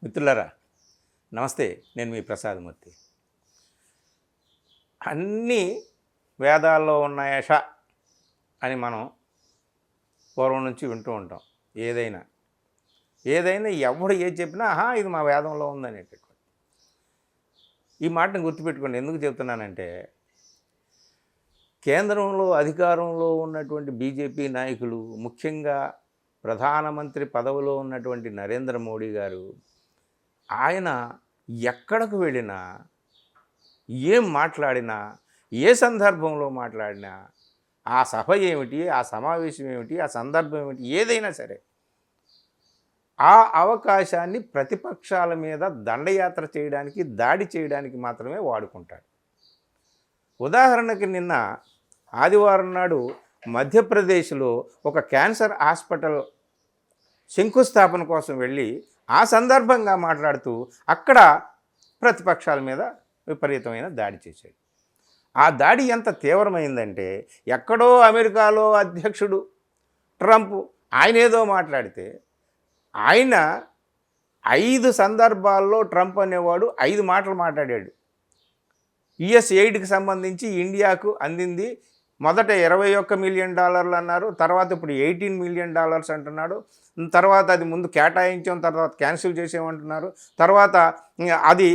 మిత్రులారా నమస్తే. నేను మీ ప్రసాదమూర్తి. అన్నీ వేదాల్లో ఉన్నాయష అని మనం పూర్వం నుంచి వింటూ ఉంటాం. ఏదైనా ఎవడు ఏది చెప్పినా ఇది మా వేదంలో ఉందనేటటువంటి ఈ మాటను గుర్తుపెట్టుకోండి. ఎందుకు చెప్తున్నానంటే కేంద్రంలో అధికారంలో ఉన్నటువంటి బీజేపీ నాయకులు, ముఖ్యంగా ప్రధానమంత్రి పదవిలో ఉన్నటువంటి నరేంద్ర మోడీ గారు, ఆయన ఎక్కడికి వెళ్ళినా, ఏం మాట్లాడినా, ఏ సందర్భంలో మాట్లాడినా, ఆ సభ ఏమిటి, ఆ సమావేశం ఏమిటి, ఆ సందర్భం ఏమిటి, ఏదైనా సరే ఆ అవకాశాన్ని ప్రతిపక్షాల మీద దండయాత్ర చేయడానికి, దాడి చేయడానికి మాత్రమే వాడుకుంటాడు. ఉదాహరణకి నిన్న ఆదివారం నాడు మధ్యప్రదేశ్లో ఒక క్యాన్సర్ హాస్పిటల్ శంకుస్థాపన కోసం వెళ్ళి ఆ సందర్భంగా మాట్లాడుతూ అక్కడ ప్రతిపక్షాల మీద విపరీతమైన దాడి చేశాడు. ఆ దాడి ఎంత తీవ్రమైందంటే ఎక్కడో అమెరికాలో అధ్యక్షుడు ట్రంప్ ఆయన ఏదో మాట్లాడితే ఆయన 5 సందర్భాల్లో ట్రంప్ అనేవాడు 5 మాటలు మాట్లాడాడు. యుఎస్ ఎయిడ్కి సంబంధించి ఇండియాకు అందింది మొదట $21 మిలియన్ అన్నారు, తర్వాత ఇప్పుడు $18 మిలియన్ అంటున్నాడు, తర్వాత అది ముందు కేటాయించాం, తర్వాత క్యాన్సిల్ చేసామంటున్నారు, తర్వాత అది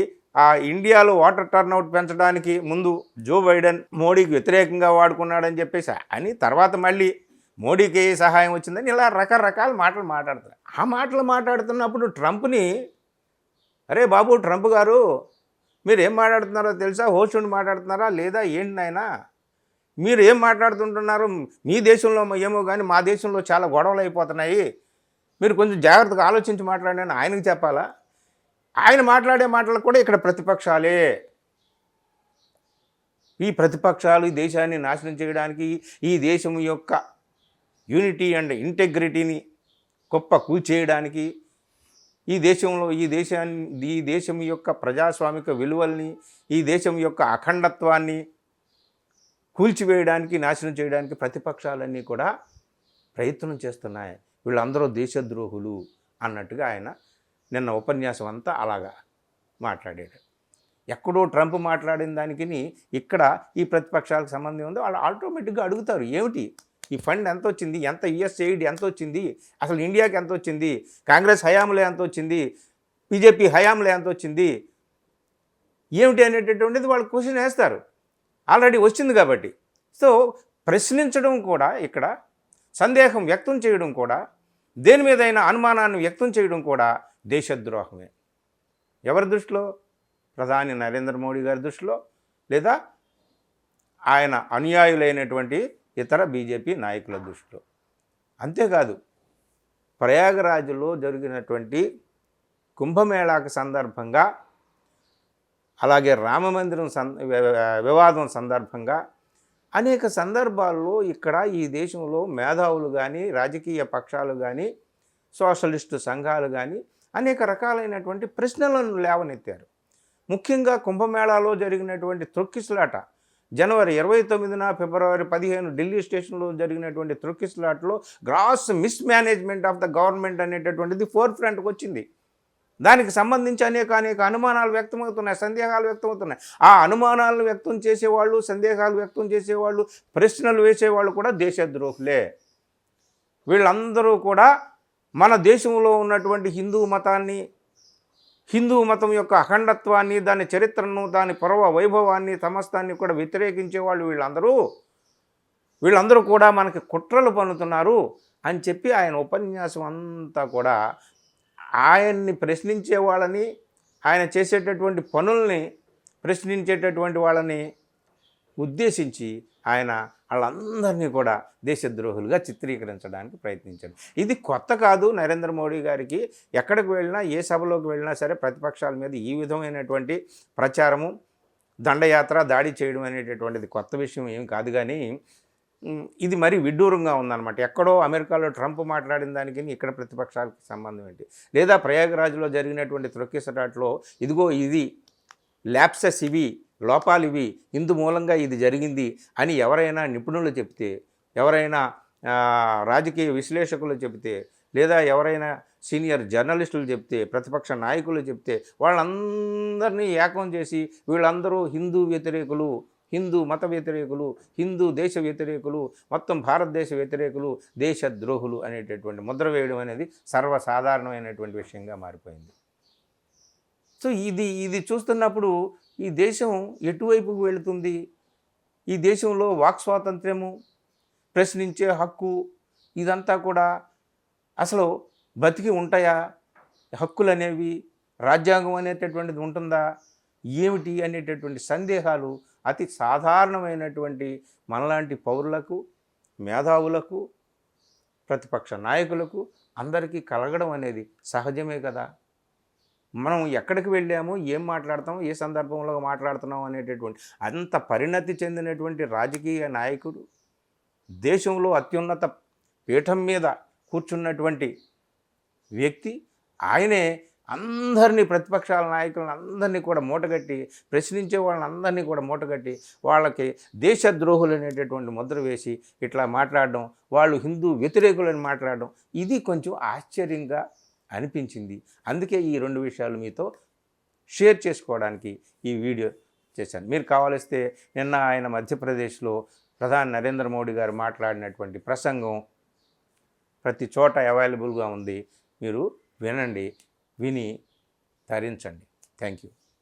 ఇండియాలో వాటర్ టర్న్అవుట్ పెంచడానికి ముందు జో బైడెన్ మోడీకి వ్యతిరేకంగా వాడుకున్నాడని చెప్పేసి అని, తర్వాత మళ్ళీ మోడీకి సహాయం వచ్చిందని ఇలా రకరకాల మాటలు మాట్లాడుతారు. ఆ మాటలు మాట్లాడుతున్నప్పుడు ట్రంప్ని, అరే బాబు ట్రంప్ గారు మీరు ఏం మాట్లాడుతున్నారో తెలుసా, హోస్ట్ ఉండి మాట్లాడుతున్నారా లేదా ఏంటి నాయనా, మీరు ఏం మాట్లాడుతుంటున్నారు, మీ దేశంలో ఏమో కానీ మా దేశంలో చాలా గొడవలు అయిపోతున్నాయి, మీరు కొంచెం జాగ్రత్తగా ఆలోచించి మాట్లాడండి అని ఆయనకు చెప్పాలా? ఆయన మాట్లాడే మాటలు కూడా ఇక్కడ ప్రతిపక్షాలే. ఈ ప్రతిపక్షాలు ఈ దేశాన్ని నాశనం చేయడానికి, ఈ దేశం యొక్క యూనిటీ అండ్ ఇంటెగ్రిటీని గొప్ప కూల్చేయడానికి, ఈ దేశం యొక్క ప్రజాస్వామిక విలువల్ని, ఈ దేశం యొక్క అఖండత్వాన్ని కూల్చివేయడానికి, నాశనం చేయడానికి ప్రతిపక్షాలన్నీ కూడా ప్రయత్నం చేస్తున్నాయి. వీళ్ళందరూ దేశద్రోహులు అన్నట్టుగా ఆయన నిన్న ఉపన్యాసం అంతా అలాగా మాట్లాడాడు. ఎక్కడో ట్రంప్ మాట్లాడిన దానికి ఇక్కడ ఈ ప్రతిపక్షాలకు సంబంధం ఉందో వాళ్ళు ఆటోమేటిక్గా అడుగుతారు, ఏమిటి ఈ ఫండ్ ఎంత వచ్చింది, ఎంత యుఎస్ ఎయిడ్ ఎంత వచ్చింది, అసలు ఇండియాకి ఎంత వచ్చింది, కాంగ్రెస్ హయాంలో ఎంత వచ్చింది, బీజేపీ హయాంలో ఎంత వచ్చింది, ఏమిటి అనేటటువంటిది వాళ్ళు క్వశ్చన్ వేస్తారు. ఆల్రెడీ వచ్చింది కాబట్టి. సో ప్రశ్నించడం కూడా, ఇక్కడ సందేహం వ్యక్తం చేయడం కూడా, దేని మీదైనా అనుమానాన్ని వ్యక్తం చేయడం కూడా దేశద్రోహమే. ఎవరి దృష్టిలో? ప్రధాని నరేంద్ర మోడీ గారి దృష్టిలో, లేదా ఆయన అనుయాయులైనటువంటి ఇతర బీజేపీ నాయకుల దృష్టిలో. అంతేకాదు, ప్రయాగరాజ్లో జరిగినటువంటి కుంభమేళాకు సందర్భంగా, అలాగే రామమందిరం వివాదం సందర్భంగా అనేక సందర్భాల్లో ఇక్కడ ఈ దేశంలో మేధావులు కానీ, రాజకీయ పక్షాలు కానీ, సోషలిస్టు సంఘాలు కానీ అనేక రకాలైనటువంటి ప్రశ్నలను లేవనెత్తారు. ముఖ్యంగా కుంభమేళాలో జరిగినటువంటి తొక్కిసలాట, జనవరి 29న ఫిబ్రవరి 15 ఢిల్లీ స్టేషన్లో జరిగినటువంటి తొక్కిసలాటలో gross mismanagement of the government అనేటటువంటిది ఫోర్ ఫ్రంట్కి వచ్చింది. దానికి సంబంధించి అనేక అనుమానాలు వ్యక్తమవుతున్నాయి, సందేహాలు వ్యక్తమవుతున్నాయి. ఆ అనుమానాలను వ్యక్తం చేసేవాళ్ళు, సందేహాలు వ్యక్తం చేసేవాళ్ళు, ప్రశ్నలు వేసేవాళ్ళు కూడా దేశద్రోహులే. వీళ్ళందరూ కూడా మన దేశంలో ఉన్నటువంటి హిందూ మతాన్ని, హిందూ మతం యొక్క అఖండత్వాన్ని, దాని చరిత్రను, దాని పూర్వ వైభవాన్ని, సమస్తాన్ని కూడా వ్యతిరేకించేవాళ్ళు వీళ్ళందరూ కూడా మనకి కుట్రలు పన్నుతున్నారు అని చెప్పి ఆయన ఉపన్యాసం అంతా కూడా ఆయన్ని ప్రశ్నించే వాళ్ళని, ఆయన చేసేటటువంటి పనుల్ని ప్రశ్నించేటటువంటి వాళ్ళని ఉద్దేశించి ఆయన వాళ్ళందరినీ కూడా దేశద్రోహులుగా చిత్రీకరించడానికి ప్రయత్నించాడు. ఇది కొత్త కాదు నరేంద్ర మోడీ గారికి. ఎక్కడికి వెళ్ళినా, ఏ సభలోకి వెళ్ళినా సరే ప్రతిపక్షాల మీద ఈ విధమైనటువంటి ప్రచారము, దండయాత్ర, దాడి చేయడం అనేటటువంటిది కొత్త విషయం ఏం కాదు. కానీ ఇది మరీ విడ్డూరంగా ఉందన్నమాట. ఎక్కడో అమెరికాలో ట్రంప్ మాట్లాడిన దానికి ఇక్కడ ప్రతిపక్షాలకు సంబంధం ఏంటి? లేదా ప్రయాగరాజ్లో జరిగినటువంటి తొక్కిసలాటలో ఇదిగో ఇది ల్యాప్సెస్, ఇవి లోపాలు, ఇవి ఇందు మూలంగా ఇది జరిగింది అని ఎవరైనా నిపుణులు చెప్తే, ఎవరైనా రాజకీయ విశ్లేషకులు చెబితే, లేదా ఎవరైనా సీనియర్ జర్నలిస్టులు చెప్తే, ప్రతిపక్ష నాయకులు చెప్తే వాళ్ళందరినీ ఏకం చేసి వీళ్ళందరూ హిందూ వ్యతిరేకులు, హిందూ మత వ్యతిరేకులు, హిందూ దేశ వ్యతిరేకులు, మొత్తం భారతదేశ వ్యతిరేకులు, దేశద్రోహులు అనేటటువంటి ముద్ర వేయడం అనేది సర్వసాధారణమైనటువంటి విషయంగా మారిపోయింది. సో ఇది చూస్తున్నప్పుడు ఈ దేశం ఎటువైపుకు వెళుతుంది? ఈ దేశంలో వాక్ స్వాతంత్ర్యము, ప్రశ్నించే హక్కు, ఇదంతా కూడా అసలు బతికి ఉంటాయా? హక్కులు అనేవి, రాజ్యాంగం అనేటటువంటిది ఉంటుందా, ఏమిటి అనేటటువంటి సందేహాలు అతి సాధారణమైనటువంటి మనలాంటి పౌరులకు, మేధావులకు, ప్రతిపక్ష నాయకులకు అందరికీ కలగడం అనేది సహజమే కదా. మనం ఎక్కడికి వెళ్ళాము, ఏం మాట్లాడతాము, ఏ సందర్భంలో మాట్లాడుతున్నాం అనేటటువంటి అంత పరిణతి చెందినటువంటి రాజకీయ నాయకుడు, దేశంలో అత్యున్నత పీఠం మీద కూర్చున్నటువంటి వ్యక్తి, ఆయనే అందరినీ, ప్రతిపక్షాల నాయకులను అందరినీ కూడా మూటగట్టి, ప్రశ్నించే వాళ్ళని అందరినీ కూడా మూటగట్టి వాళ్ళకి దేశద్రోహులు అనేటటువంటి ముద్ర వేసి ఇట్లా మాట్లాడడం, వాళ్ళు హిందూ వ్యతిరేకులని మాట్లాడడం, ఇది కొంచెం ఆశ్చర్యంగా అనిపించింది. అందుకే ఈ 2 విషయాలు మీతో షేర్ చేసుకోవడానికి ఈ వీడియో చేశాను. మీరు కావాలిస్తే నిన్న ఆయన మధ్యప్రదేశ్లో ప్రధాని నరేంద్ర మోడీ గారు మాట్లాడినటువంటి ప్రసంగం ప్రతి చోట అవైలబుల్గా ఉంది. మీరు వినండి, విని తరించండి. Thank you.